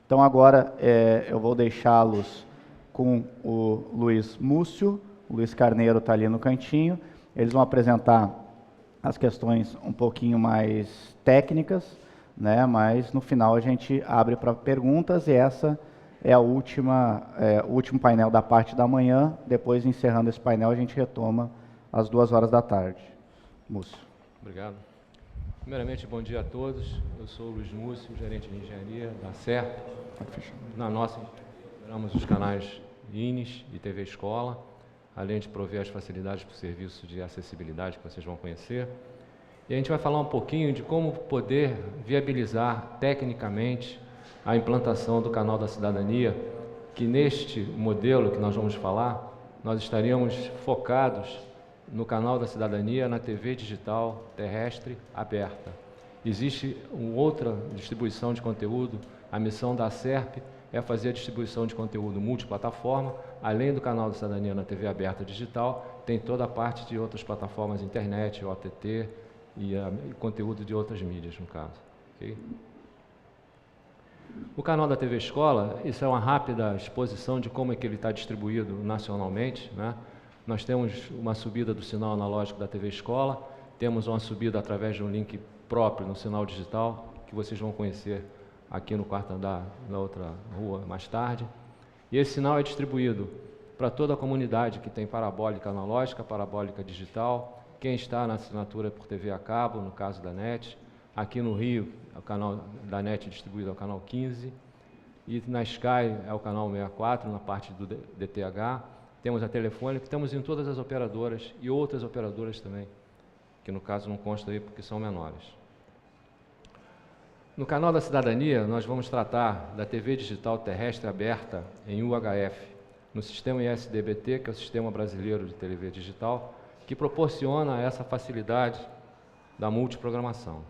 Então, agora eu vou deixá-los com o Luiz Múcio. O Luiz Carneiro está ali no cantinho. Eles vão apresentar as questões um pouquinho mais técnicas, né? Mas no final a gente abre para perguntas, e essa é a o último painel da parte da manhã. Depois, encerrando esse painel, a gente retoma às 2h. Múcio. Obrigado. Primeiramente, bom dia a todos. Eu sou o Luiz Múcio, gerente de engenharia da SERP. Na nossa, operamos os canais INES e TV Escola, além de prover as facilidades para o serviço de acessibilidade que vocês vão conhecer. E a gente vai falar um pouquinho de como poder viabilizar tecnicamente a implantação do canal da cidadania, que neste modelo que nós vamos falar, nós estaríamos focados no canal da cidadania na TV digital terrestre aberta. Existe uma outra distribuição de conteúdo. A missão da SERP é fazer a distribuição de conteúdo multiplataforma. Além do canal da cidadania na TV aberta digital, tem toda a parte de outras plataformas, internet, OTT e conteúdo de outras mídias, no caso. Okay? O canal da TV Escola, isso é uma rápida exposição de como é que ele está distribuído nacionalmente, né? Nós temos uma subida do sinal analógico da TV Escola, temos uma subida através de um link próprio no sinal digital, que vocês vão conhecer aqui no quarto andar, na outra rua, mais tarde. E esse sinal é distribuído para toda a comunidade que tem parabólica analógica, parabólica digital, quem está na assinatura por TV a cabo, no caso da NET. Aqui no Rio, o canal da NET distribuído ao canal 15, e na Sky é o canal 64, na parte do DTH. Temos a Telefônica, temos em todas as operadoras e outras operadoras também, que no caso não consta aí porque são menores. No canal da cidadania, nós vamos tratar da TV digital terrestre aberta em UHF, no sistema ISDBT, que é o Sistema Brasileiro de TV Digital, que proporciona essa facilidade da multiprogramação.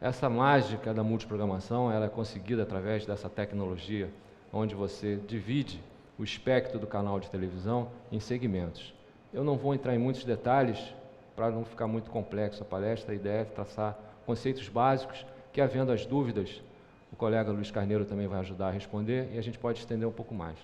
Essa mágica da multiprogramação, ela é conseguida através dessa tecnologia, onde você divide o espectro do canal de televisão em segmentos. Eu não vou entrar em muitos detalhes para não ficar muito complexo a palestra. A ideia é traçar conceitos básicos que, havendo as dúvidas, o colega Luiz Carneiro também vai ajudar a responder e a gente pode estender um pouco mais.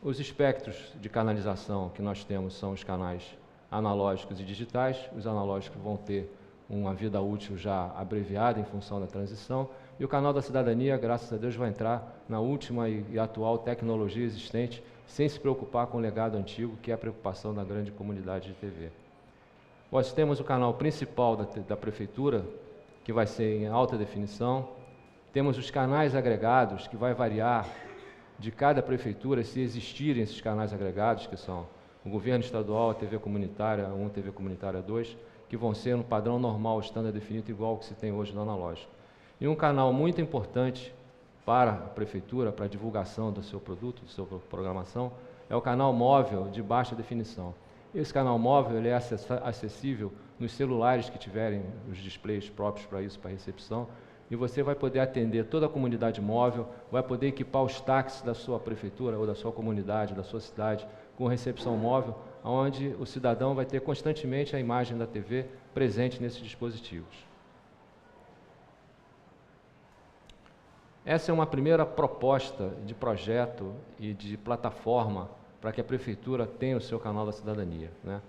Os espectros de canalização que nós temos são os canais analógicos e digitais. Os analógicos vão ter uma vida útil já abreviada em função da transição, e o canal da cidadania, graças a Deus, vai entrar na última e atual tecnologia existente, sem se preocupar com o legado antigo, que é a preocupação da grande comunidade de TV. Nós temos o canal principal da Prefeitura, que vai ser em alta definição. Temos os canais agregados, que vai variar de cada prefeitura, se existirem esses canais agregados, que são o governo estadual, a TV comunitária 1, TV comunitária 2, que vão ser no padrão normal, standard definido, igual ao que se tem hoje no analógico. E um canal muito importante para a prefeitura, para a divulgação do seu produto, da sua programação, é o canal móvel de baixa definição. Esse canal móvel ele é acessível nos celulares que tiverem os displays próprios para isso, para recepção, e você vai poder atender toda a comunidade móvel, vai poder equipar os táxis da sua prefeitura ou da sua comunidade, da sua cidade, com recepção móvel, onde o cidadão vai ter constantemente a imagem da TV presente nesses dispositivos. Essa é uma primeira proposta de projeto e de plataforma para que a prefeitura tenha o seu canal da cidadania, né?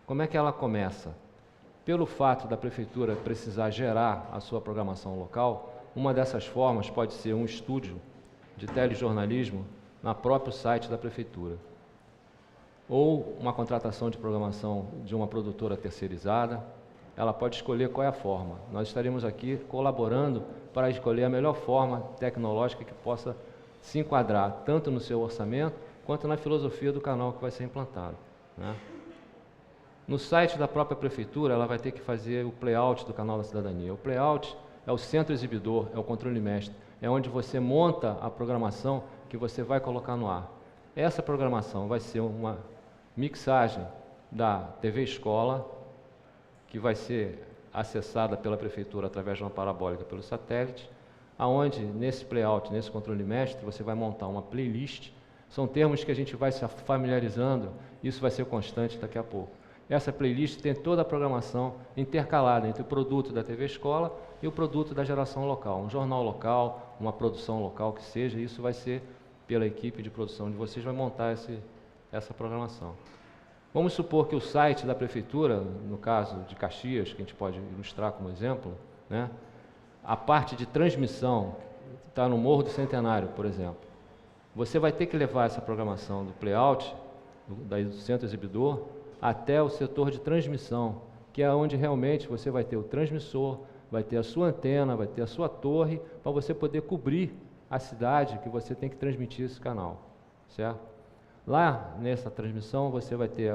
Como é que ela começa? Pelo fato da prefeitura precisar gerar a sua programação local, uma dessas formas pode ser um estúdio de telejornalismo no próprio site da prefeitura, ou uma contratação de programação de uma produtora terceirizada. Ela pode escolher qual é a forma. Nós estaremos aqui colaborando para escolher a melhor forma tecnológica que possa se enquadrar tanto no seu orçamento quanto na filosofia do canal que vai ser implantado, né? No site da própria prefeitura, ela vai ter que fazer o playout do canal da cidadania. O playout é o centro exibidor, é o controle mestre, é onde você monta a programação que você vai colocar no ar. Essa programação vai ser uma mixagem da TV Escola, que vai ser acessada pela prefeitura através de uma parabólica pelo satélite, aonde nesse playout, nesse controle mestre, você vai montar uma playlist. São termos que a gente vai se familiarizando, isso vai ser constante daqui a pouco. Essa playlist tem toda a programação intercalada entre o produto da TV Escola e o produto da geração local, um jornal local, uma produção local que seja, isso vai ser pela equipe de produção de vocês, vai montar essa programação. Vamos supor que o site da prefeitura, no caso de Caxias, que a gente pode ilustrar como exemplo, né, a parte de transmissão está no Morro do Centenário, por exemplo. Você vai ter que levar essa programação do playout, do centro exibidor, até o setor de transmissão, que é onde realmente você vai ter o transmissor, vai ter a sua antena, vai ter a sua torre, para você poder cobrir a cidade que você tem que transmitir esse canal, certo? Lá, nessa transmissão, você vai ter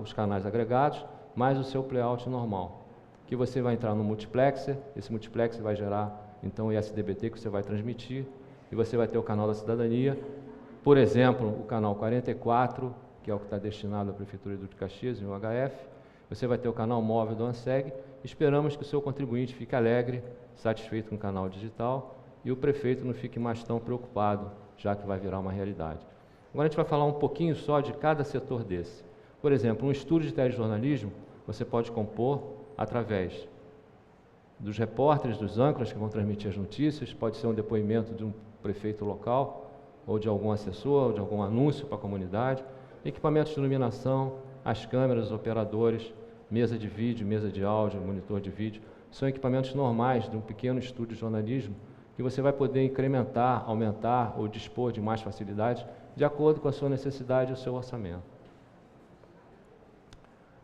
os canais agregados, mais o seu playout normal, que você vai entrar no multiplexer, esse multiplexer vai gerar, então, o ISDBT que você vai transmitir, e você vai ter o canal da cidadania, por exemplo, o canal 44, que é o que está destinado à Prefeitura de Caxias, em UHF, você vai ter o canal móvel do ANSEG. Esperamos que o seu contribuinte fique alegre, satisfeito com o canal digital, e o prefeito não fique mais tão preocupado, já que vai virar uma realidade. Agora a gente vai falar um pouquinho só de cada setor desse. Por exemplo, um estúdio de telejornalismo, você pode compor através dos repórteres, dos âncoras que vão transmitir as notícias, pode ser um depoimento de um prefeito local, ou de algum assessor, ou de algum anúncio para a comunidade, equipamentos de iluminação, as câmeras, os operadores, mesa de vídeo, mesa de áudio, monitor de vídeo, são equipamentos normais de um pequeno estúdio de jornalismo que você vai poder incrementar, aumentar ou dispor de mais facilidades de acordo com a sua necessidade e o seu orçamento.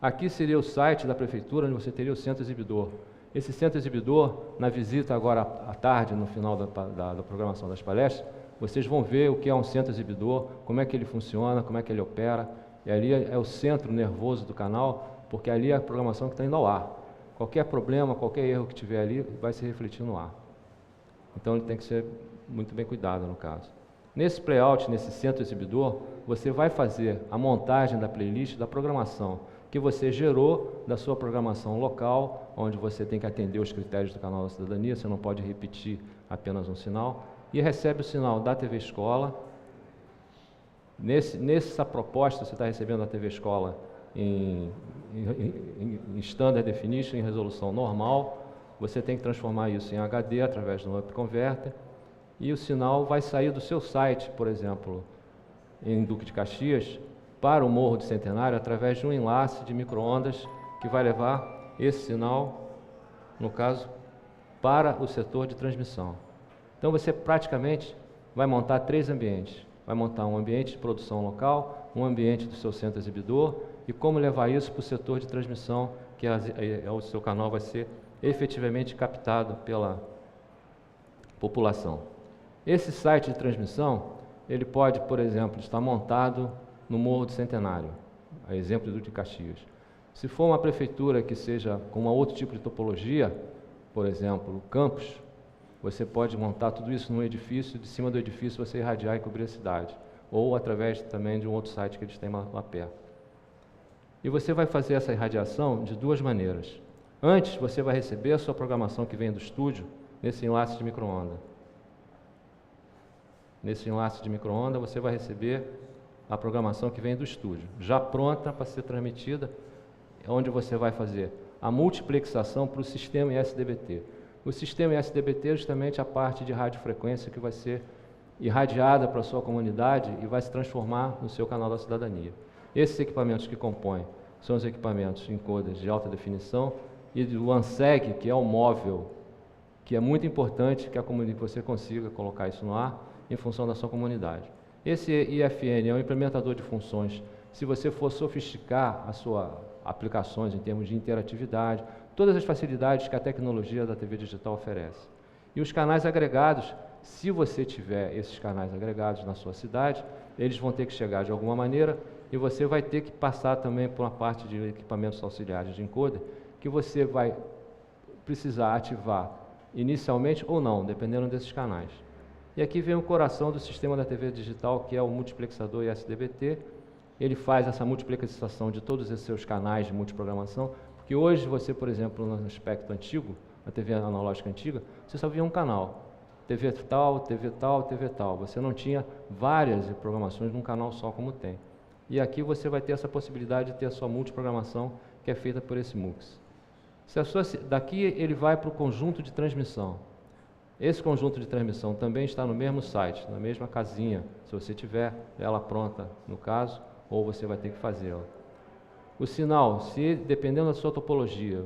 Aqui seria o site da prefeitura, onde você teria o centro exibidor. Esse centro exibidor, na visita agora à tarde, no final da programação das palestras, vocês vão ver o que é um centro exibidor, como é que ele funciona, como é que ele opera. E ali é o centro nervoso do canal, porque ali é a programação que está indo ao ar. Qualquer problema, qualquer erro que tiver ali, vai se refletir no ar. Então ele tem que ser muito bem cuidado no caso. Nesse playout, nesse centro exibidor, você vai fazer a montagem da playlist da programação que você gerou da sua programação local, onde você tem que atender os critérios do canal da cidadania, você não pode repetir apenas um sinal, e recebe o sinal da TV Escola. Nessa proposta, você está recebendo a TV Escola em Standard Definition, em resolução normal, você tem que transformar isso em HD através do Up Converter, e o sinal vai sair do seu site, por exemplo, em Duque de Caxias, para o Morro do Centenário, através de um enlace de micro-ondas que vai levar esse sinal, no caso, para o setor de transmissão. Então você praticamente vai montar 3 ambientes. Vai montar um ambiente de produção local, um ambiente do seu centro exibidor e como levar isso para o setor de transmissão, que o seu canal vai ser efetivamente captado pela população. Esse site de transmissão, ele pode, por exemplo, estar montado no Morro do Centenário, a exemplo do de Caxias. Se for uma prefeitura que seja com um outro tipo de topologia, por exemplo, o campus, você pode montar tudo isso num edifício, de cima do edifício você irradiar e cobrir a cidade, ou através também de um outro site que eles têm lá perto. E você vai fazer essa irradiação de 2 maneiras. Antes, você vai receber a sua programação que vem do estúdio nesse enlace de micro-onda. Nesse enlace de micro-onda, você vai receber a programação que vem do estúdio, já pronta para ser transmitida, onde você vai fazer a multiplexação para o sistema ISDBT. O sistema ISDBT é justamente a parte de radiofrequência que vai ser irradiada para a sua comunidade e vai se transformar no seu canal da cidadania. Esses equipamentos que compõem são os equipamentos encoders de alta definição e do ANSEG, que é o móvel, que é muito importante que você consiga colocar isso no ar em função da sua comunidade. Esse IFN é um implementador de funções. Se você for sofisticar as suas aplicações em termos de interatividade, todas as facilidades que a tecnologia da TV digital oferece. E os canais agregados, se você tiver esses canais agregados na sua cidade, eles vão ter que chegar de alguma maneira e você vai ter que passar também por uma parte de equipamentos auxiliares de encoder que você vai precisar ativar inicialmente ou não, dependendo desses canais. E aqui vem o coração do sistema da TV digital, que é o multiplexador ISDBT. Ele faz essa multiplexação de todos esses seus canais de multiprogramação, porque hoje você, por exemplo, no aspecto antigo, na TV analógica antiga, você só via um canal. TV tal, TV tal, TV tal. Você não tinha várias programações num canal só como tem. E aqui você vai ter essa possibilidade de ter a sua multiprogramação, que é feita por esse MUX. Daqui ele vai para o conjunto de transmissão. Esse conjunto de transmissão também está no mesmo site, na mesma casinha, se você tiver ela pronta, no caso, ou você vai ter que fazê-la. O sinal, se dependendo da sua topologia,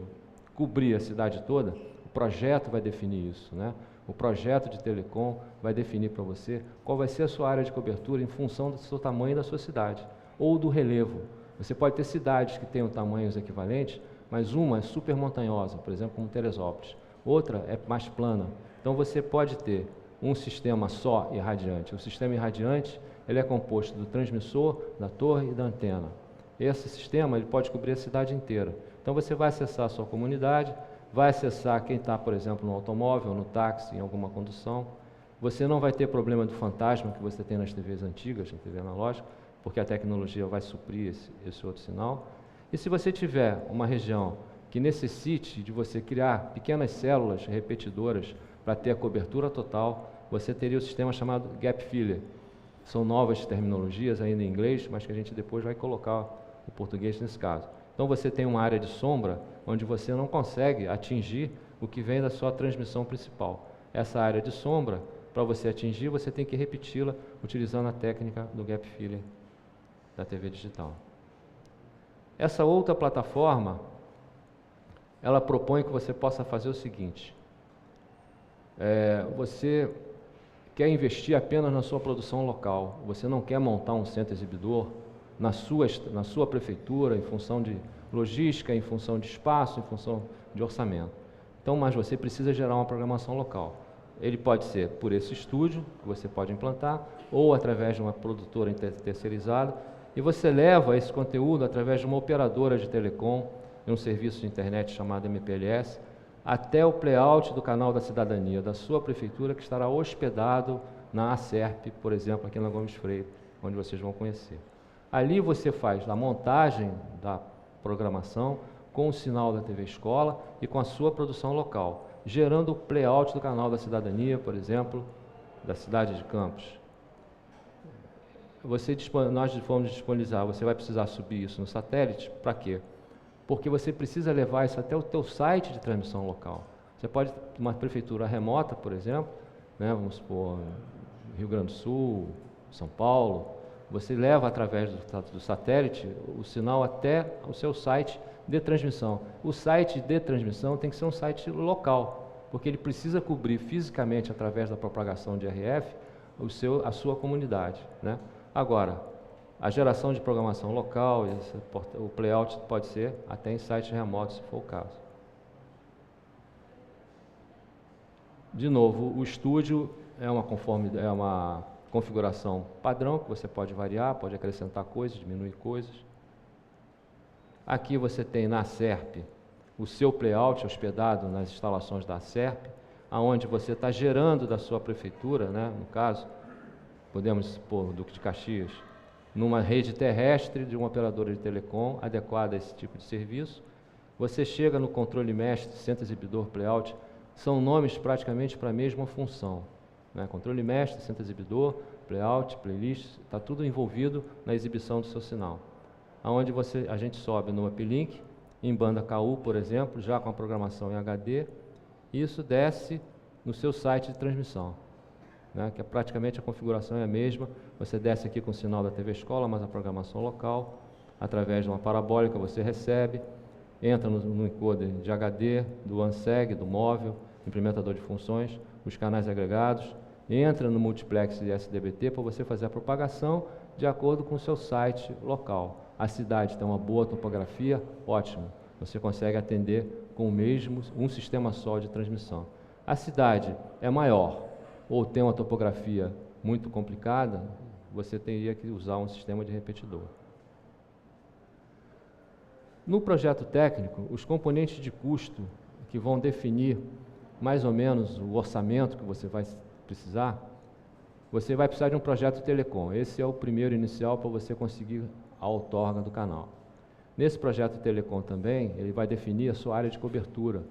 cobrir a cidade toda, o projeto vai definir isso, né? O projeto de telecom vai definir para você qual vai ser a sua área de cobertura em função do seu tamanho da sua cidade, ou do relevo. Você pode ter cidades que tenham tamanhos equivalentes, mas uma é super montanhosa, por exemplo, como Teresópolis. Outra é mais plana. Então você pode ter um sistema só irradiante. O sistema irradiante ele é composto do transmissor, da torre e da antena. Esse sistema ele pode cobrir a cidade inteira. Então você vai acessar a sua comunidade, vai acessar quem está, por exemplo, no automóvel, no táxi, em alguma condução. Você não vai ter problema do fantasma que você tem nas TVs antigas, na TV analógica, porque a tecnologia vai suprir esse outro sinal. E se você tiver uma região que necessite de você criar pequenas células repetidoras para ter a cobertura total, você teria o sistema chamado Gap Filler. São novas terminologias ainda em inglês, mas que a gente depois vai colocar o português nesse caso. Então você tem uma área de sombra onde você não consegue atingir o que vem da sua transmissão principal. Essa área de sombra, para você atingir, você tem que repeti-la utilizando a técnica do Gap Filler da TV digital. Essa outra plataforma, ela propõe que você possa fazer o seguinte: você quer investir apenas na sua produção local, você não quer montar um centro exibidor na sua prefeitura, em função de logística, em função de espaço, em função de orçamento. Então, mas você precisa gerar uma programação local. Ele pode ser por esse estúdio, que você pode implantar, ou através de uma produtora terceirizada, e você leva esse conteúdo através de uma operadora de telecom, em um serviço de internet chamado MPLS, até o playout do canal da cidadania da sua prefeitura, que estará hospedado na ACERP, por exemplo, aqui na Gomes Freire, onde vocês vão conhecer. Ali você faz a montagem da programação com o sinal da TV Escola e com a sua produção local, gerando o playout do canal da cidadania, por exemplo, da cidade de Campos. Nós vamos disponibilizar, você vai precisar subir isso no satélite, para quê? Porque você precisa levar isso até o teu site de transmissão local. Você pode, uma prefeitura remota, por exemplo, né, vamos supor, Rio Grande do Sul, São Paulo, você leva através do satélite o sinal até o seu site de transmissão. O site de transmissão tem que ser um site local, porque ele precisa cobrir fisicamente, através da propagação de RF, a sua comunidade, né? Agora, a geração de programação local, o playout pode ser até em sites remotos, se for o caso. De novo, o estúdio é uma configuração padrão, que você pode variar, pode acrescentar coisas, diminuir coisas. Aqui você tem na SERP o seu playout hospedado nas instalações da SERP, aonde você está gerando da sua prefeitura, né, no caso, podemos supor, Duque de Caxias, numa rede terrestre de uma operadora de telecom adequada a esse tipo de serviço. Você chega no controle mestre, centro exibidor, playout, são nomes praticamente para a mesma função, né? Controle mestre, centro exibidor, playout, playlist, está tudo envolvido na exibição do seu sinal. Aonde a gente sobe no uplink, em banda KU, por exemplo, já com a programação em HD, e isso desce no seu site de transmissão, né, que praticamente a configuração é a mesma. Você desce aqui com o sinal da TV Escola, mas a programação local, através de uma parabólica você recebe, entra no encoder de HD, do OneSeg, do móvel, implementador de funções, os canais agregados, entra no multiplex de SDBT para você fazer a propagação de acordo com o seu site local. A cidade tem uma boa topografia, ótimo, você consegue atender com um sistema só de transmissão. A cidade é maior, ou tem uma topografia muito complicada, você teria que usar um sistema de repetidor. No projeto técnico, os componentes de custo que vão definir mais ou menos o orçamento que você vai precisar, você vai precisar de um projeto telecom. Esse é o primeiro inicial para você conseguir a outorga do canal. Nesse projeto telecom também, ele vai definir a sua área de cobertura,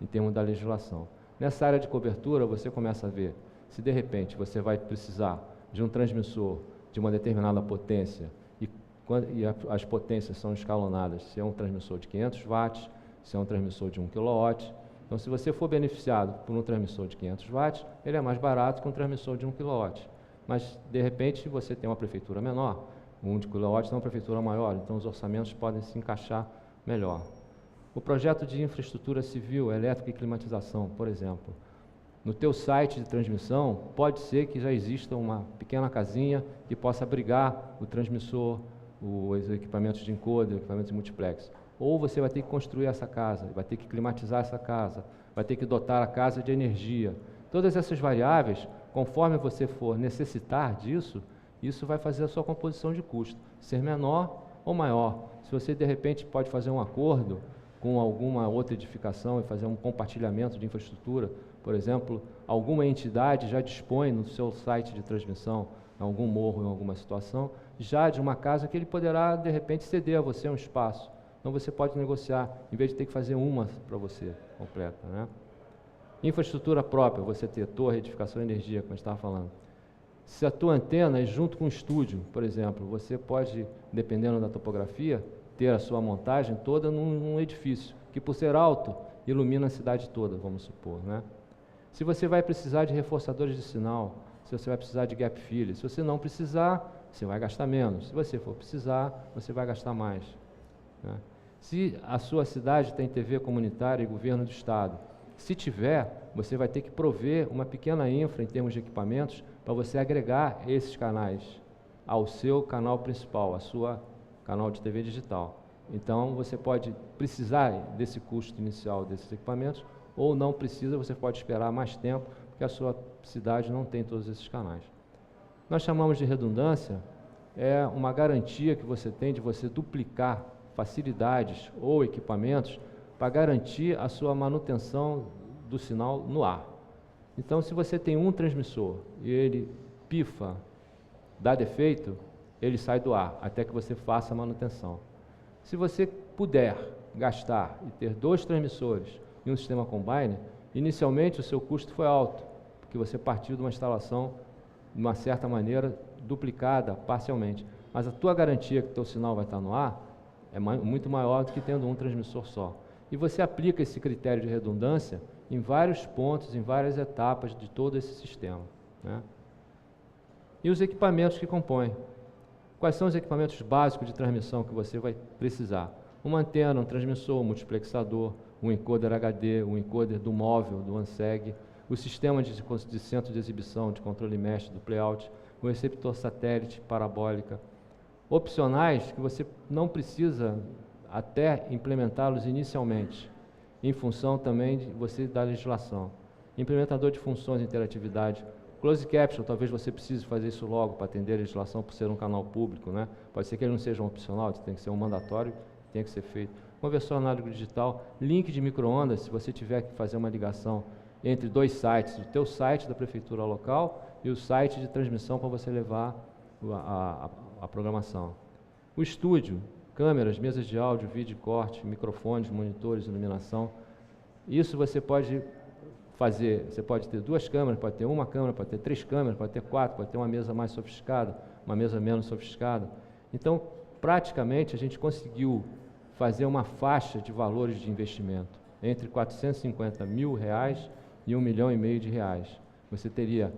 em termos da legislação. Nessa área de cobertura, você começa a ver se de repente você vai precisar de um transmissor de uma determinada potência, e as potências são escalonadas, se é um transmissor de 500 watts, se é um transmissor de 1 kW, Então, se você for beneficiado por um transmissor de 500 watts, ele é mais barato que um transmissor de 1 kW. Mas, de repente, você tem uma prefeitura menor, 1 kW tem uma prefeitura maior, então os orçamentos podem se encaixar melhor. O projeto de infraestrutura civil, elétrica e climatização, por exemplo. No teu site de transmissão, pode ser que já exista uma pequena casinha que possa abrigar o transmissor, os equipamentos de encoder, equipamentos de multiplex. Ou você vai ter que construir essa casa, vai ter que climatizar essa casa, vai ter que dotar a casa de energia. Todas essas variáveis, conforme você for necessitar disso, isso vai fazer a sua composição de custo ser menor ou maior. Se você, de repente, pode fazer um acordo com alguma outra edificação e fazer um compartilhamento de infraestrutura, por exemplo, alguma entidade já dispõe no seu site de transmissão, em algum morro, em alguma situação, já de uma casa que ele poderá, de repente, ceder a você um espaço. Então, você pode negociar, em vez de ter que fazer uma para você, completa, né? Infraestrutura própria, você ter torre, edificação e energia, como a gente estava falando. Se a tua antena é junto com o estúdio, por exemplo, você pode, dependendo da topografia, ter a sua montagem toda num edifício, que por ser alto, ilumina a cidade toda, vamos supor, né? Se você vai precisar de reforçadores de sinal, se você vai precisar de gap fill, se você não precisar, você vai gastar menos. Se você for precisar, você vai gastar mais, né? Se a sua cidade tem TV comunitária e governo do estado, se tiver, você vai ter que prover uma pequena infra em termos de equipamentos para você agregar esses canais ao seu canal principal, a sua canal de TV digital. Então, você pode precisar desse custo inicial desses equipamentos ou não precisa, você pode esperar mais tempo, porque a sua cidade não tem todos esses canais. Nós chamamos de redundância, é uma garantia que você tem de você duplicar facilidades ou equipamentos para garantir a sua manutenção do sinal no ar. Então, se você tem um transmissor e ele pifa, dá defeito, ele sai do ar, até que você faça a manutenção. Se você puder gastar e ter 2 transmissores e um sistema combine, inicialmente o seu custo foi alto, porque você partiu de uma instalação, de uma certa maneira, duplicada parcialmente. Mas a tua garantia que o teu sinal vai estar no ar é muito maior do que tendo um transmissor só. E você aplica esse critério de redundância em vários pontos, em várias etapas de todo esse sistema, né? E os equipamentos que compõem. Quais são os equipamentos básicos de transmissão que você vai precisar? Uma antena, um transmissor, um multiplexador, um encoder HD, um encoder do móvel, do OneSeg, o sistema de centro de exibição, de controle mesh, do playout, o receptor satélite, parabólica. Opcionais que você não precisa até implementá-los inicialmente, em função também de você da legislação. Implementador de funções de interatividade. Closed caption, talvez você precise fazer isso logo para atender a legislação por ser um canal público, né? Pode ser que ele não seja um opcional, tem que ser um mandatório, tem que ser feito. Conversor análogo digital, link de micro-ondas, se você tiver que fazer uma ligação entre 2 sites, o teu site da prefeitura local e o site de transmissão para você levar a programação. O estúdio, câmeras, mesas de áudio, vídeo, corte, microfones, monitores, iluminação. Isso você pode fazer, você pode ter 2 câmeras, pode ter uma câmera, pode ter 3 câmeras, pode ter 4, pode ter uma mesa mais sofisticada, uma mesa menos sofisticada. Então, praticamente, a gente conseguiu fazer uma faixa de valores de investimento entre R$450 mil e R$1,5 milhão. Você teria,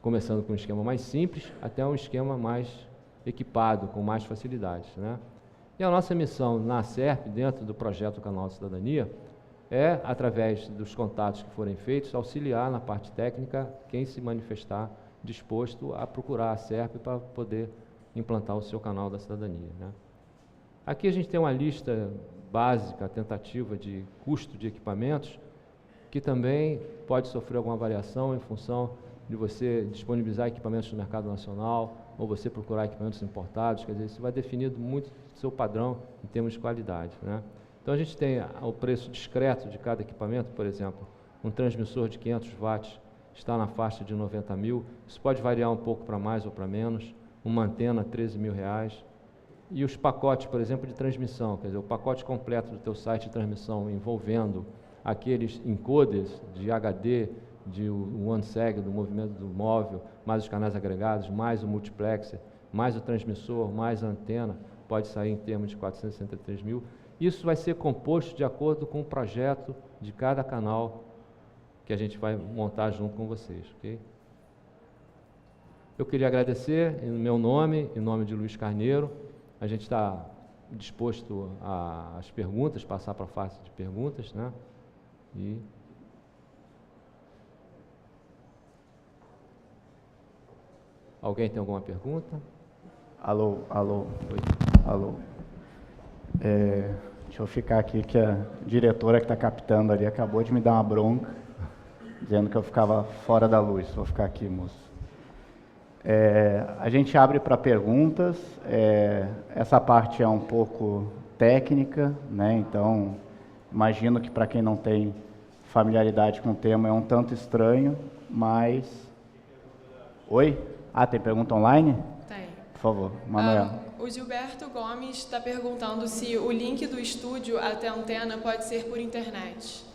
começando com um esquema mais simples, até um esquema mais equipado, com mais facilidades, né? E a nossa missão na SERP, dentro do projeto Canal de Cidadania, é, através dos contatos que forem feitos, auxiliar na parte técnica quem se manifestar disposto a procurar a SERP para poder implantar o seu canal da cidadania, né? Aqui a gente tem uma lista básica, tentativa de custo de equipamentos, que também pode sofrer alguma variação em função de você disponibilizar equipamentos no mercado nacional ou você procurar equipamentos importados, quer dizer, isso vai definir muito o seu padrão em termos de qualidade, né? Então, a gente tem o preço discreto de cada equipamento, por exemplo, um transmissor de 500 watts está na faixa de 90 mil, isso pode variar um pouco para mais ou para menos, uma antena, R$13 mil. E os pacotes, por exemplo, de transmissão, quer dizer, o pacote completo do teu site de transmissão envolvendo aqueles encoders de HD, de OneSeg, do movimento do móvel, mais os canais agregados, mais o multiplexer, mais o transmissor, mais a antena, pode sair em termos de 463 mil. Isso vai ser composto de acordo com o projeto de cada canal que a gente vai montar junto com vocês, ok? Eu queria agradecer em meu nome, em nome de Luiz Carneiro. A gente está disposto às perguntas, passar para a fase de perguntas, né? E alguém tem alguma pergunta? Alô, alô, Oi. alô. Deixa eu ficar aqui que a diretora que está captando ali acabou de me dar uma bronca, dizendo que eu ficava fora da luz. Vou ficar aqui, moço. A gente abre para perguntas. Essa parte é um pouco técnica, né? Então, imagino que para quem não tem familiaridade com o tema é um tanto estranho, mas... Oi? Ah, tem pergunta online? Tem. Por favor, Manuel. O Gilberto Gomes está perguntando se o link do estúdio até a antena pode ser por internet.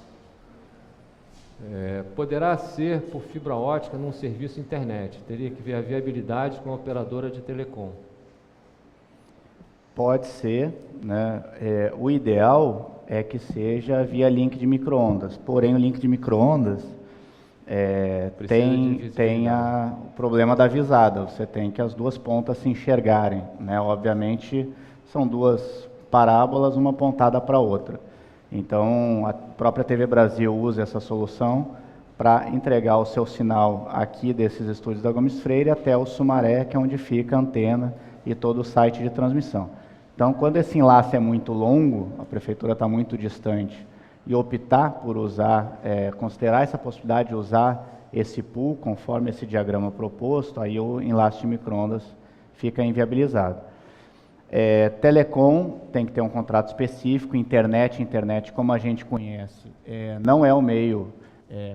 Poderá ser por fibra ótica num serviço internet. Teria que ver a viabilidade com a operadora de telecom. Pode ser, né? O ideal é que seja via link de micro-ondas. Porém, o link de micro-ondas tem o problema da visada. Você tem que as duas pontas se enxergarem, né? Obviamente, são duas parábolas, uma apontada para a outra. Então, a própria TV Brasil usa essa solução para entregar o seu sinal aqui desses estúdios da Gomes Freire até o Sumaré, que é onde fica a antena e todo o site de transmissão. Então, quando esse enlace é muito longo, a prefeitura está muito distante, e optar por usar, considerar essa possibilidade de usar esse pool, conforme esse diagrama proposto, aí o enlace de micro-ondas fica inviabilizado. Telecom tem que ter um contrato específico. Internet como a gente conhece, não é o meio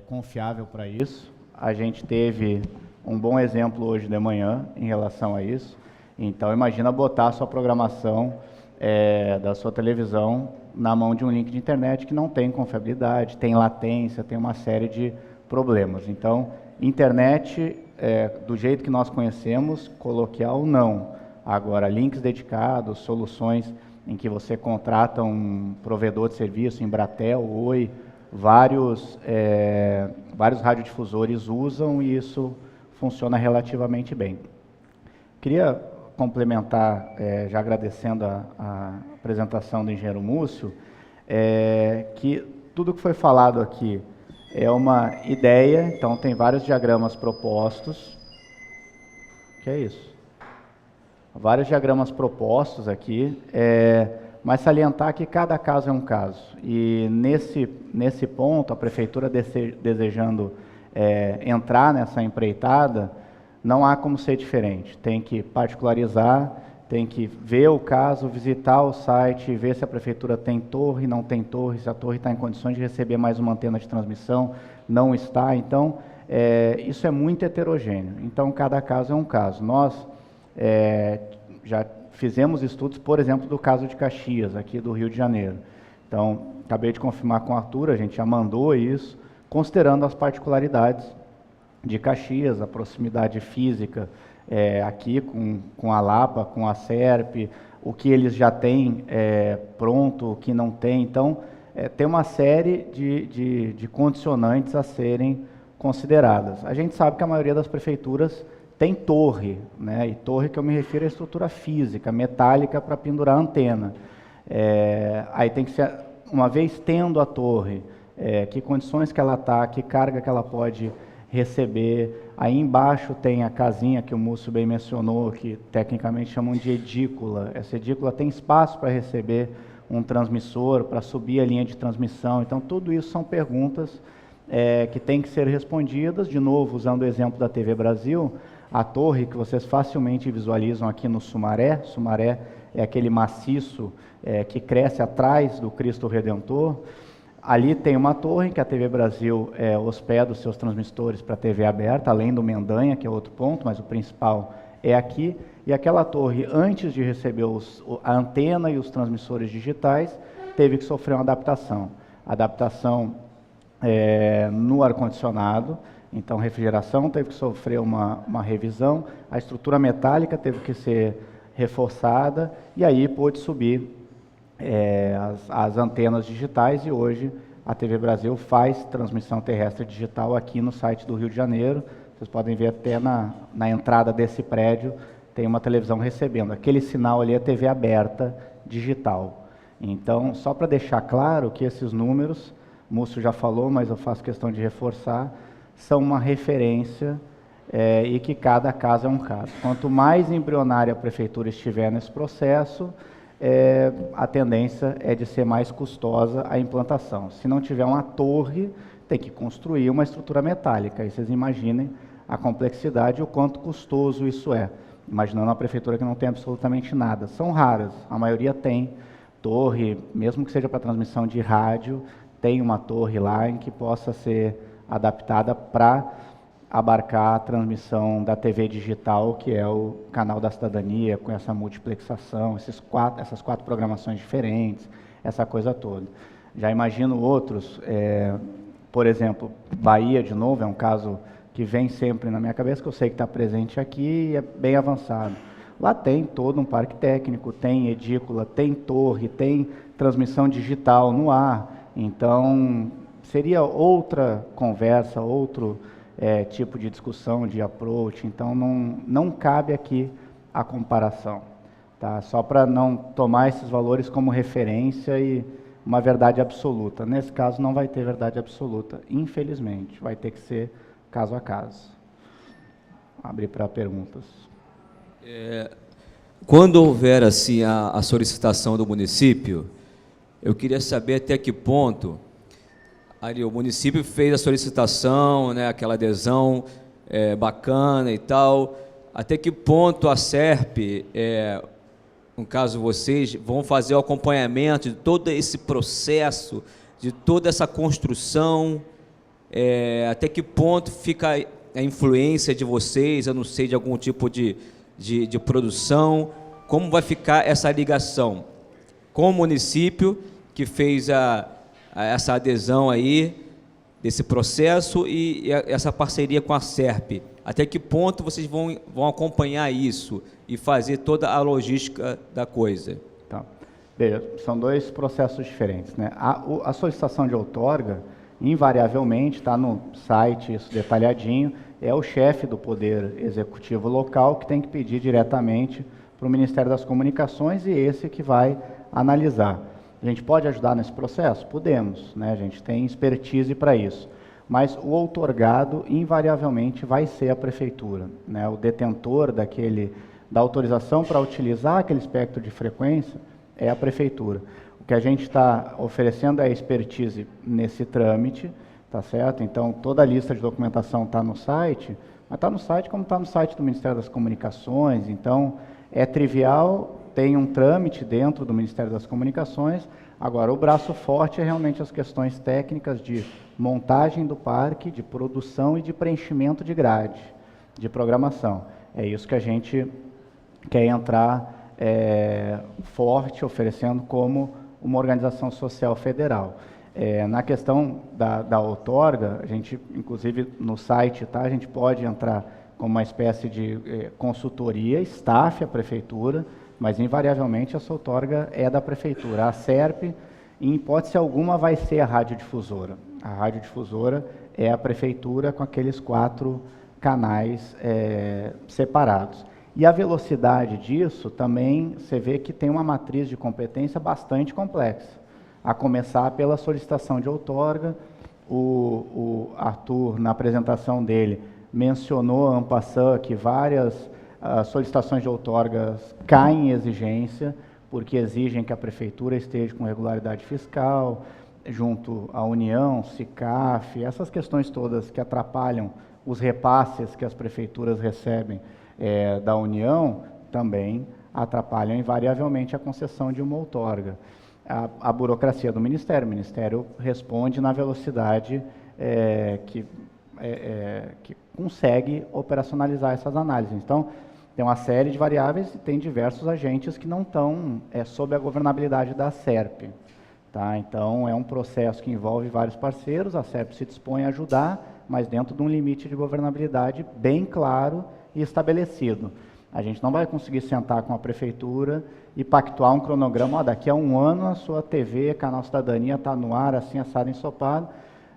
confiável para isso. A gente teve um bom exemplo hoje de manhã em relação a isso. Então, imagina botar a sua programação da sua televisão na mão de um link de internet que não tem confiabilidade, tem latência, tem uma série de problemas. Então, internet, do jeito que nós conhecemos, coloquial, não. Agora, links dedicados, soluções em que você contrata um provedor de serviço, Embratel, Oi, vários radiodifusores usam e isso funciona relativamente bem. Queria complementar, já agradecendo a apresentação do engenheiro Múcio, que tudo que foi falado aqui é uma ideia, então tem vários diagramas propostos. Que é isso? Vários diagramas propostos aqui, mas salientar que cada caso é um caso. E nesse ponto, a prefeitura desejando entrar nessa empreitada, não há como ser diferente. Tem que particularizar, tem que ver o caso, visitar o site, ver se a prefeitura tem torre, não tem torre, se a torre está em condições de receber mais uma antena de transmissão, não está. Então, isso é muito heterogêneo. Então, cada caso é um caso. Nós já fizemos estudos, por exemplo, do caso de Caxias, aqui do Rio de Janeiro. Então, acabei de confirmar com o Arthur, a gente já mandou isso, considerando as particularidades de Caxias, a proximidade física aqui com a Lapa, com a SERP, o que eles já têm pronto, o que não tem. Então, tem uma série de condicionantes a serem consideradas. A gente sabe que a maioria das prefeituras tem torre, né? E torre que eu me refiro à estrutura física, metálica, para pendurar a antena. Aí tem que ser, uma vez tendo a torre, que condições que ela está, que carga que ela pode receber. Aí embaixo tem a casinha que o Múcio bem mencionou, que tecnicamente chamam de edícula. Essa edícula tem espaço para receber um transmissor, para subir a linha de transmissão. Então, tudo isso são perguntas que têm que ser respondidas. De novo, usando o exemplo da TV Brasil, a torre que vocês facilmente visualizam aqui no Sumaré. Sumaré é aquele maciço que cresce atrás do Cristo Redentor. Ali tem uma torre que a TV Brasil hospeda os seus transmissores para TV aberta, além do Mendanha, que é outro ponto, mas o principal é aqui. E aquela torre, antes de receber a antena e os transmissores digitais, teve que sofrer uma adaptação. Adaptação no ar-condicionado, então refrigeração teve que sofrer uma revisão, a estrutura metálica teve que ser reforçada, e aí pôde subir as antenas digitais, e hoje a TV Brasil faz transmissão terrestre digital aqui no site do Rio de Janeiro. Vocês podem ver até na entrada desse prédio tem uma televisão recebendo. Aquele sinal ali é TV aberta digital. Então, só para deixar claro que esses números, o Múcio já falou, mas eu faço questão de reforçar, são uma referência e que cada caso é um caso. Quanto mais embrionária a prefeitura estiver nesse processo, a tendência é de ser mais custosa a implantação. Se não tiver uma torre, tem que construir uma estrutura metálica. Aí vocês imaginem a complexidade e o quanto custoso isso é. Imaginando uma prefeitura que não tem absolutamente nada. São raras, a maioria tem torre, mesmo que seja para transmissão de rádio, tem uma torre lá em que possa ser adaptada para abarcar a transmissão da TV digital, que é o canal da cidadania, com essa multiplexação, essas quatro programações diferentes, essa coisa toda. Já imagino outros, por exemplo, Bahia, de novo, é um caso que vem sempre na minha cabeça, que eu sei que está presente aqui e é bem avançado. Lá tem todo um parque técnico, tem edícula, tem torre, tem transmissão digital no ar. Então, seria outra conversa, outro tipo de discussão, de approach. Então, não cabe aqui a comparação. Tá? Só para não tomar esses valores como referência e uma verdade absoluta. Nesse caso, não vai ter verdade absoluta, infelizmente. Vai ter que ser caso a caso. Vou abrir para perguntas. Quando houver assim a solicitação do município, eu queria saber até que ponto ali o município fez a solicitação, né, aquela adesão bacana e tal, até que ponto a SERP, no caso vocês, vão fazer o acompanhamento de todo esse processo, de toda essa construção, até que ponto fica a influência de vocês, eu não sei, de algum tipo de produção, como vai ficar essa ligação com o município que fez essa adesão aí, desse processo, e essa parceria com a SERP. Até que ponto vocês vão acompanhar isso e fazer toda a logística da coisa? Tá. Veja, são dois processos diferentes, né? A solicitação de outorga, invariavelmente, está no site, isso detalhadinho, é o chefe do Poder Executivo local que tem que pedir diretamente para o Ministério das Comunicações, e esse que vai analisar. A gente pode ajudar nesse processo? Podemos, né? A gente tem expertise para isso. Mas o outorgado, invariavelmente, vai ser a prefeitura, né? O detentor da autorização para utilizar aquele espectro de frequência é a prefeitura. O que a gente está oferecendo é expertise nesse trâmite, tá certo? Então, toda a lista de documentação está no site, mas está no site como está no site do Ministério das Comunicações. Então, é trivial, tem um trâmite dentro do Ministério das Comunicações. Agora, o braço forte é realmente as questões técnicas de montagem do parque, de produção e de preenchimento de grade, de programação. É isso que a gente quer entrar forte, oferecendo como uma organização social federal. Na questão da outorga, a gente, inclusive no site, tá, a gente pode entrar como uma espécie de consultoria, staff a prefeitura, mas invariavelmente essa outorga é da prefeitura. A SERP, em hipótese alguma, vai ser a radiodifusora. A radiodifusora é a prefeitura com aqueles 4 canais separados. E a velocidade disso também, você vê que tem uma matriz de competência bastante complexa, a começar pela solicitação de outorga. O Arthur, na apresentação dele, mencionou en passant que várias solicitações de outorgas caem em exigência, porque exigem que a prefeitura esteja com regularidade fiscal, junto à União, SICAF, essas questões todas que atrapalham os repasses que as prefeituras recebem da União, também atrapalham invariavelmente a concessão de uma outorga. A burocracia do Ministério, o Ministério responde na velocidade que consegue operacionalizar essas análises. Então, tem uma série de variáveis e tem diversos agentes que não estão sob a governabilidade da SERP. Tá? Então, é um processo que envolve vários parceiros, a SERP se dispõe a ajudar, mas dentro de um limite de governabilidade bem claro e estabelecido. A gente não vai conseguir sentar com a prefeitura e pactuar um cronograma, daqui a um ano a sua TV, Canal Cidadania, está no ar, assim, assado, ensopado.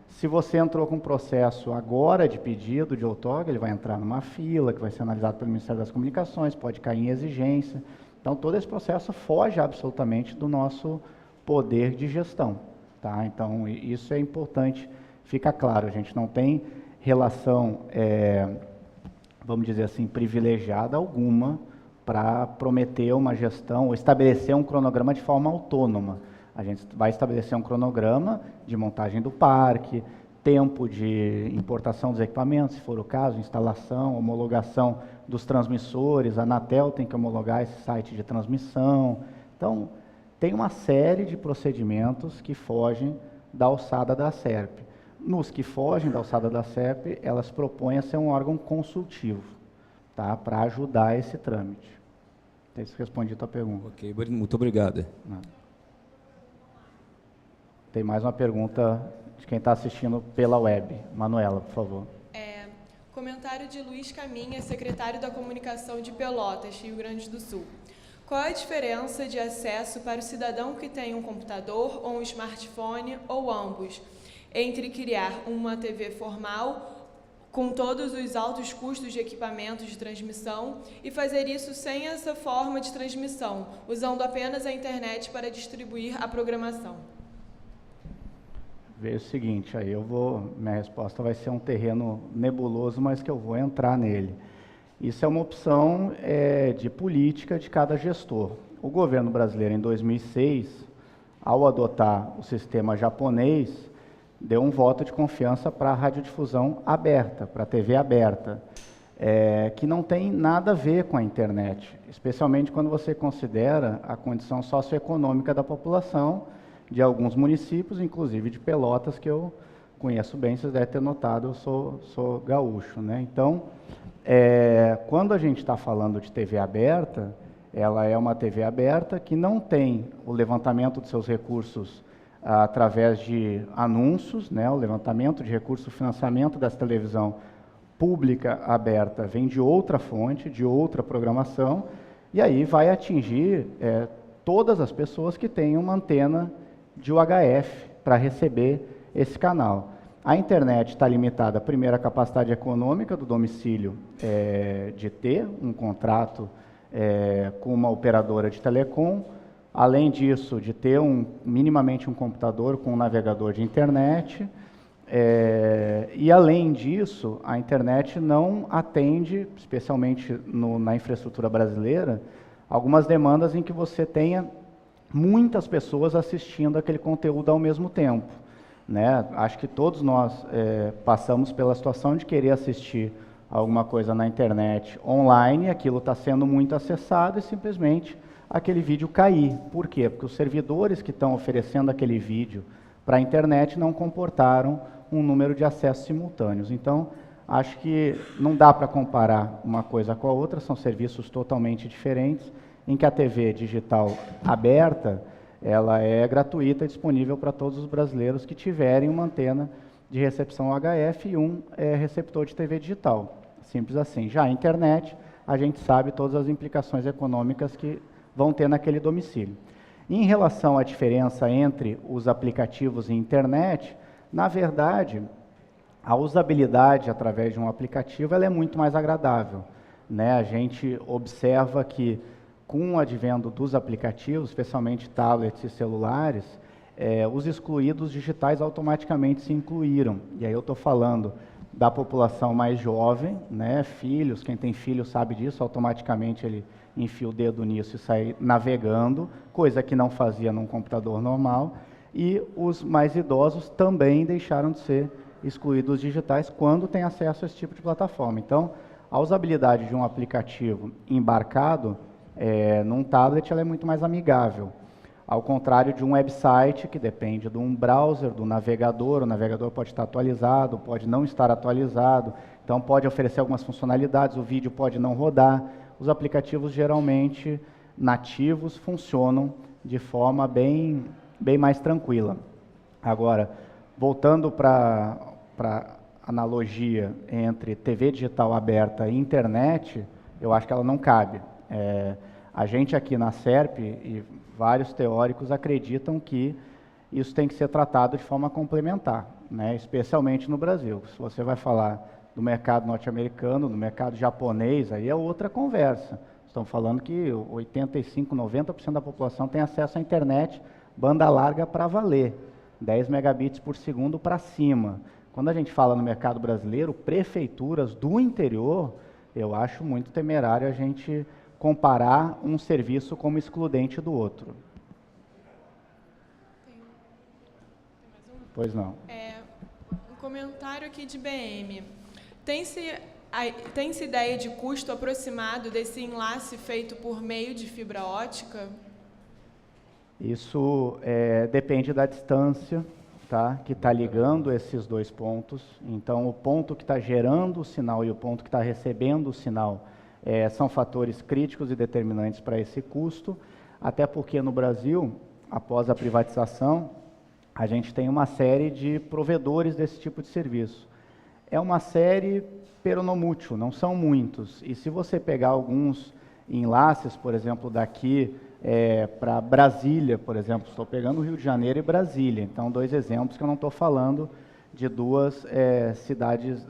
Se você entrou com um processo agora de pedido de outorga, ele vai entrar numa fila, que vai ser analisado pelo Ministério das Comunicações, pode cair em exigência. Então, todo esse processo foge absolutamente do nosso poder de gestão. Tá? Então, isso é importante, fica claro, a gente não tem relação, vamos dizer assim, privilegiada alguma para prometer uma gestão ou estabelecer um cronograma de forma autônoma. A gente vai estabelecer um cronograma de montagem do parque, tempo de importação dos equipamentos, se for o caso, instalação, homologação dos transmissores, a Anatel tem que homologar esse site de transmissão. Então, tem uma série de procedimentos que fogem da alçada da SERP. Nos que fogem da alçada da SERP, elas propõem a ser um órgão consultivo, tá? Para ajudar esse trâmite. Tem se respondido a tua pergunta. Ok, muito obrigado. Tem mais uma pergunta de quem está assistindo pela web. Manuela, por favor. Comentário de Luiz Caminha, secretário da Comunicação de Pelotas, Rio Grande do Sul. Qual a diferença de acesso para o cidadão que tem um computador ou um smartphone ou ambos, entre criar uma TV formal com todos os altos custos de equipamentos de transmissão e fazer isso sem essa forma de transmissão, usando apenas a internet para distribuir a programação? Veja o seguinte, aí minha resposta vai ser um terreno nebuloso, mas que eu vou entrar nele. Isso é uma opção de política de cada gestor. O governo brasileiro, em 2006, ao adotar o sistema japonês, deu um voto de confiança para a radiodifusão aberta, para a TV aberta, que não tem nada a ver com a internet, especialmente quando você considera a condição socioeconômica da população de alguns municípios, inclusive de Pelotas, que eu conheço bem, vocês devem ter notado, eu sou gaúcho, né? Então, quando a gente está falando de TV aberta, ela é uma TV aberta que não tem o levantamento dos seus recursos através de anúncios, né? O levantamento de recursos, o financiamento dessa televisão pública aberta vem de outra fonte, de outra programação, e aí vai atingir todas as pessoas que têm uma antena de UHF para receber esse canal. A internet está limitada, primeiro, à capacidade econômica do domicílio de ter um contrato com uma operadora de telecom, além disso, de ter minimamente um computador com um navegador de internet, e além disso, a internet não atende, especialmente na infraestrutura brasileira, algumas demandas em que você tenha muitas pessoas assistindo aquele conteúdo ao mesmo tempo, né? Acho que todos nós passamos pela situação de querer assistir alguma coisa na internet online, aquilo está sendo muito acessado e simplesmente aquele vídeo cair. Por quê? Porque os servidores que estão oferecendo aquele vídeo para a internet não comportaram um número de acessos simultâneos. Então, acho que não dá para comparar uma coisa com a outra, são serviços totalmente diferentes, em que a TV digital aberta, ela é gratuita e disponível para todos os brasileiros que tiverem uma antena de recepção UHF e um receptor de TV digital. Simples assim. Já a internet, a gente sabe todas as implicações econômicas que vão ter naquele domicílio. Em relação à diferença entre os aplicativos e internet, na verdade, a usabilidade através de um aplicativo ela é muito mais agradável, né? A gente observa que com o advento dos aplicativos, especialmente tablets e celulares, os excluídos digitais automaticamente se incluíram. E aí eu estou falando da população mais jovem, né? Filhos, quem tem filho sabe disso, automaticamente ele enfia o dedo nisso e sai navegando, coisa que não fazia num computador normal. E os mais idosos também deixaram de ser excluídos digitais quando têm acesso a esse tipo de plataforma. Então, a usabilidade de um aplicativo embarcado num tablet ela é muito mais amigável, ao contrário de um website que depende de um browser, do navegador. O navegador pode estar atualizado, pode não estar atualizado, então pode oferecer algumas funcionalidades, o vídeo pode não rodar. Os aplicativos geralmente nativos funcionam de forma bem mais tranquila. Agora, voltando para a analogia entre TV digital aberta e internet, eu acho que ela não cabe. A gente aqui na SERP e vários teóricos acreditam que isso tem que ser tratado de forma complementar, né? especialmente no Brasil. Se você vai falar do mercado norte-americano, do mercado japonês, aí é outra conversa. Estamos falando que 85%, 90% da população tem acesso à internet, banda larga para valer, 10 megabits por segundo para cima. Quando a gente fala no mercado brasileiro, prefeituras do interior, eu acho muito temerário a gente comparar um serviço como excludente do outro. Pois não. Um comentário aqui de BM. Tem-se ideia de custo aproximado desse enlace feito por meio de fibra ótica? Isso depende da distância, tá, que está ligando esses dois pontos. Então, o ponto que está gerando o sinal e o ponto que está recebendo o sinal são fatores críticos e determinantes para esse custo, até porque no Brasil, após a privatização, a gente tem uma série de provedores desse tipo de serviço. É uma série peronomútil, não são muitos. E se você pegar alguns enlaces, por exemplo, daqui para Brasília, por exemplo, estou pegando Rio de Janeiro e Brasília, então 2 exemplos que eu não estou falando de 2 cidades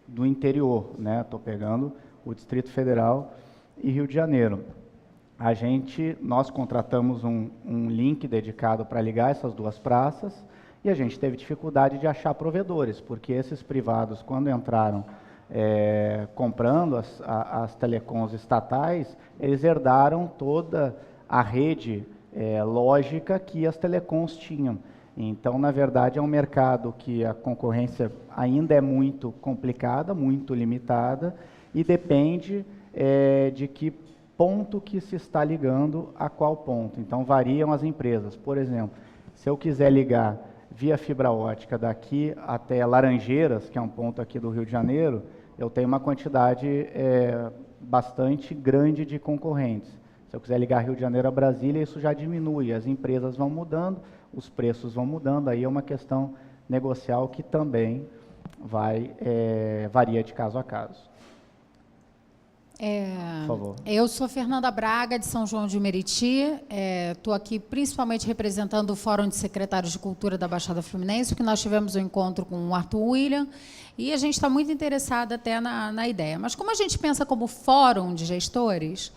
do interior, né? Estou pegando o Distrito Federal e Rio de Janeiro. Nós contratamos um link dedicado para ligar essas 2 praças e a gente teve dificuldade de achar provedores, porque esses privados, quando entraram comprando as telecoms estatais, eles herdaram toda a rede lógica que as telecoms tinham. Então, na verdade, é um mercado que a concorrência ainda é muito complicada, muito limitada, e depende de que ponto que se está ligando a qual ponto. Então, variam as empresas. Por exemplo, se eu quiser ligar via fibra ótica daqui até Laranjeiras, que é um ponto aqui do Rio de Janeiro, eu tenho uma quantidade bastante grande de concorrentes. Se eu quiser ligar Rio de Janeiro a Brasília, isso já diminui, as empresas vão mudando, os preços vão mudando, aí é uma questão negocial que também varia de caso a caso. Por favor. Eu sou Fernanda Braga, de São João de Meriti, estou aqui principalmente representando o Fórum de Secretários de Cultura da Baixada Fluminense, porque nós tivemos um encontro com o Arthur William, e a gente está muito interessada até na ideia. Mas como a gente pensa como fórum de gestores,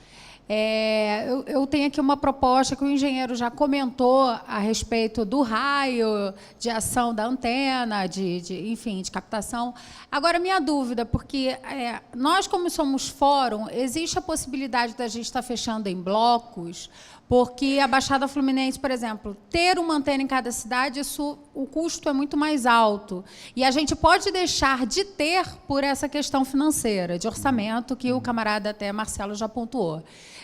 eu tenho aqui uma proposta que o engenheiro já comentou a respeito do raio de ação da antena, enfim, de captação. Agora, minha dúvida, porque nós, como somos fórum, existe a possibilidade da gente estar fechando em blocos, porque a Baixada Fluminense, por exemplo, ter uma antena em cada cidade, o custo é muito mais alto. E a gente pode deixar de ter por essa questão financeira, de orçamento, que o camarada até Marcelo já pontuou.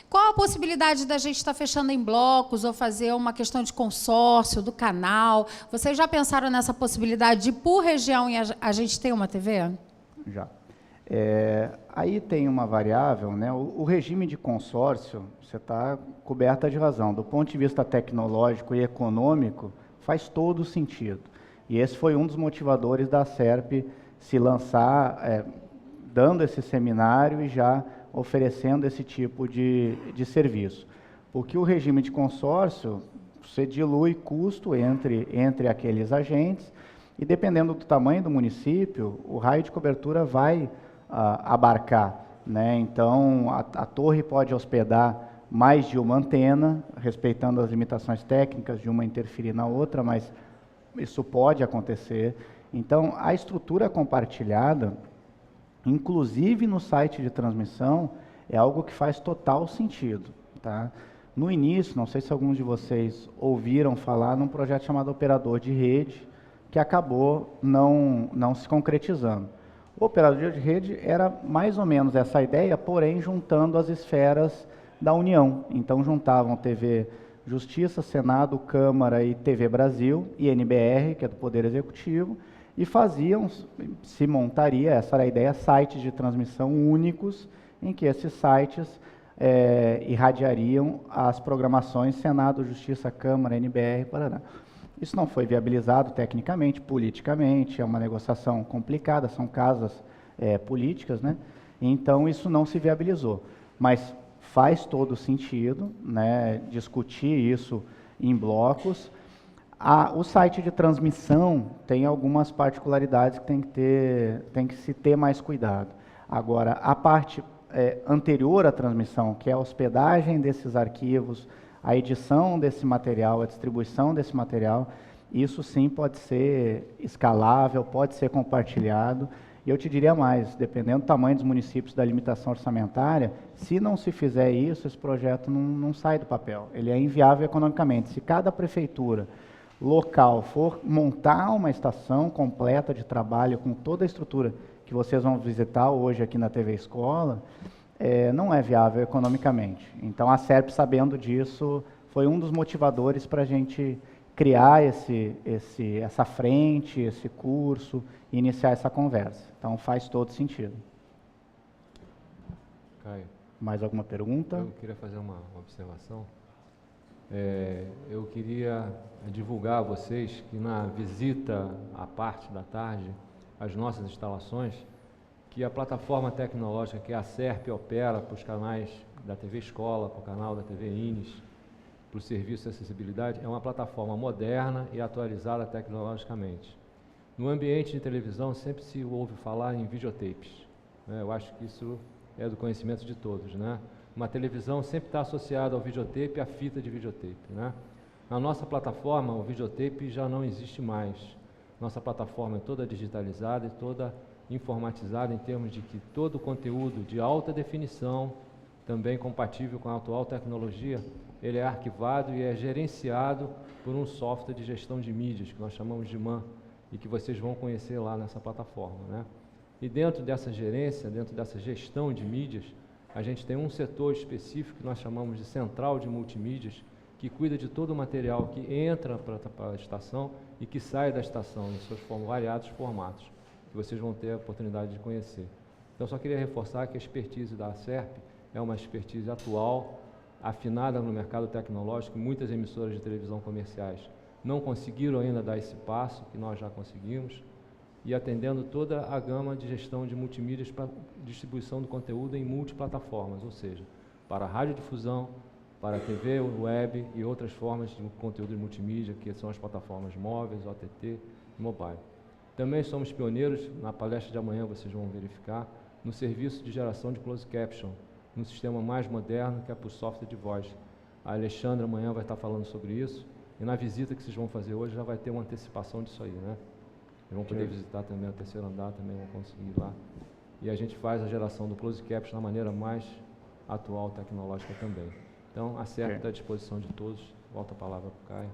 Qual a possibilidade da gente estar fechando em blocos ou fazer uma questão de consórcio, do canal? Vocês já pensaram nessa possibilidade de, por região, a gente ter uma TV? Já. Aí tem uma variável, né? O regime de consórcio, você está coberta de razão. Do ponto de vista tecnológico e econômico, faz todo sentido. E esse foi um dos motivadores da SERP se lançar, dando esse seminário e já oferecendo esse tipo de serviço. Porque o regime de consórcio, você dilui custo entre aqueles agentes e, dependendo do tamanho do município, o raio de cobertura vai abarcar, né? Então, a torre pode hospedar mais de uma antena, respeitando as limitações técnicas de uma interferir na outra, mas isso pode acontecer. Então, a estrutura compartilhada, inclusive no site de transmissão, é algo que faz total sentido, tá? No início, não sei se alguns de vocês ouviram falar num projeto chamado Operador de Rede, que acabou não se concretizando. O Operador de Rede era mais ou menos essa ideia, porém juntando as esferas da União. Então juntavam TV Justiça, Senado, Câmara e TV Brasil, e NBR, que é do Poder Executivo, e se montaria, essa era a ideia, sites de transmissão únicos, em que esses sites irradiariam as programações Senado, Justiça, Câmara, NBR, Paraná. Isso não foi viabilizado tecnicamente, politicamente, é uma negociação complicada, são casas políticas, né? Então, isso não se viabilizou. Mas faz todo sentido, né, discutir isso em blocos. O site de transmissão tem algumas particularidades que tem que se ter mais cuidado. Agora, a parte anterior à transmissão, que é a hospedagem desses arquivos, a edição desse material, a distribuição desse material, isso sim pode ser escalável, pode ser compartilhado. E eu te diria mais, dependendo do tamanho dos municípios, da limitação orçamentária, se não se fizer isso, esse projeto não sai do papel. Ele é inviável economicamente. Se cada prefeitura local for montar uma estação completa de trabalho com toda a estrutura que vocês vão visitar hoje aqui na TV Escola, não é viável economicamente. Então, a SERP, sabendo disso, foi um dos motivadores para a gente criar essa frente, esse curso, e iniciar essa conversa. Então, faz todo sentido. Caio. Mais alguma pergunta? Eu queria fazer uma observação. Eu queria divulgar a vocês que na visita à parte da tarde às nossas instalações, que a plataforma tecnológica que a SERP opera para os canais da TV Escola, para o canal da TV Ines, para o serviço de acessibilidade, é uma plataforma moderna e atualizada tecnologicamente. No ambiente de televisão sempre se ouve falar em videotapes, né? Eu acho que isso é do conhecimento de todos, né? Uma televisão sempre está associada ao videotape e à fita de videotape, né? Na nossa plataforma, o videotape já não existe mais. Nossa plataforma é toda digitalizada e toda informatizada em termos de que todo o conteúdo de alta definição, também compatível com a atual tecnologia, ele é arquivado e é gerenciado por um software de gestão de mídias, que nós chamamos de MAN, e que vocês vão conhecer lá nessa plataforma, né? E dentro dessa gerência, dentro dessa gestão de mídias, a gente tem um setor específico que nós chamamos de central de multimídias, que cuida de todo o material que entra para a estação e que sai da estação, em seus variados formatos, que vocês vão ter a oportunidade de conhecer. Então, só queria reforçar que a expertise da SERP é uma expertise atual, afinada no mercado tecnológico. Muitas emissoras de televisão comerciais não conseguiram ainda dar esse passo, que nós já conseguimos, e atendendo toda a gama de gestão de multimídias para distribuição do conteúdo em multiplataformas, ou seja, para radiodifusão, para TV, web e outras formas de conteúdo de multimídia, que são as plataformas móveis, OTT e mobile. Também somos pioneiros, na palestra de amanhã vocês vão verificar, no serviço de geração de closed caption, num sistema mais moderno que é por software de voz. A Alexandra amanhã vai estar falando sobre isso, e na visita que vocês vão fazer hoje já vai ter uma antecipação disso aí, né? Eles vão poder visitar também o terceiro andar, também vão conseguir ir lá. E a gente faz a geração do closed caption da maneira mais atual, tecnológica também. Então, a SERP está à disposição de todos. Volta a palavra para o Caio.